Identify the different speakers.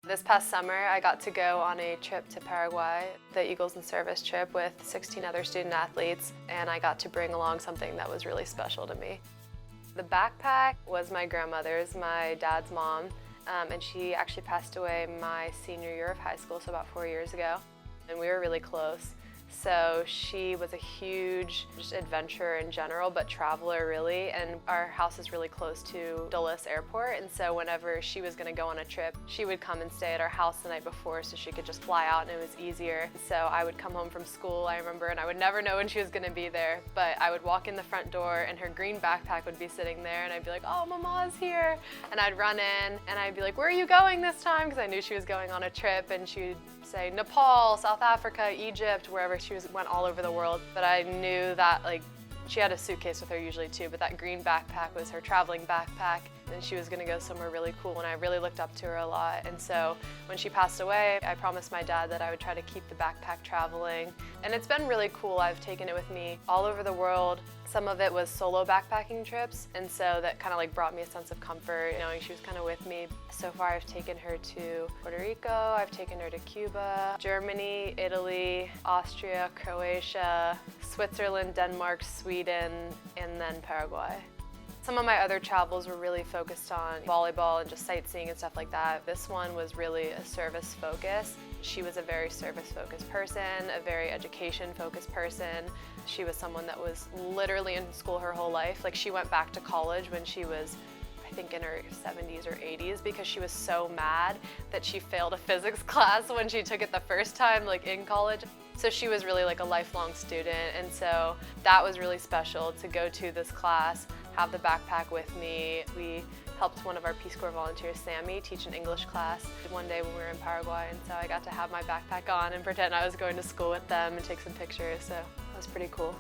Speaker 1: This past summer, I got to go on a trip to Paraguay, the Eagles in Service trip with 16 other student athletes, and I got to bring along something that was really special to me. The backpack was my grandmother's, my dad's mom, and she actually passed away my senior year of high school, so about 4 years ago, and we were really close. So she was a huge just adventurer in general, but traveler really, and our house is really close to Dulles Airport, and so whenever she was going to go on a trip, she would come and stay at our house the night before so she could just fly out and it was easier. So I would come home from school, I remember, and I would never know when she was going to be there, but I would walk in the front door and her green backpack would be sitting there and I'd be like, oh, Mama's here, and I'd run in and I'd be like, where are you going this time? Because I knew she was going on a trip, and she would say Nepal, South Africa, Egypt, wherever she went all over the world. But I knew that she had a suitcase with her usually too, but that green backpack was her traveling backpack, and she was going to go somewhere really cool, and I really looked up to her a lot. And so when she passed away, I promised my dad that I would try to keep the backpack traveling, and it's been really cool. I've taken it with me all over the world. Some of it was solo backpacking trips, and so that kind of brought me a sense of comfort, knowing she was kind of with me. So far I've taken her to Puerto Rico, I've taken her to Cuba, Germany, Italy, Austria, Croatia, Switzerland, Denmark, Sweden, and then Paraguay. Some of my other travels were really focused on volleyball and just sightseeing and stuff like that. This one was really a service focus. She was a very service-focused person, a very education-focused person. She was someone that was literally in school her whole life. She went back to college when she was, I think, in her 70s or 80s, because she was so mad that she failed a physics class when she took it the first time, in college. So she was really a lifelong student, and so that was really special to go to this class, have the backpack with me. We helped one of our Peace Corps volunteers, Sammy, teach an English class one day when we were in Paraguay, and so I got to have my backpack on and pretend I was going to school with them and take some pictures, so that was pretty cool.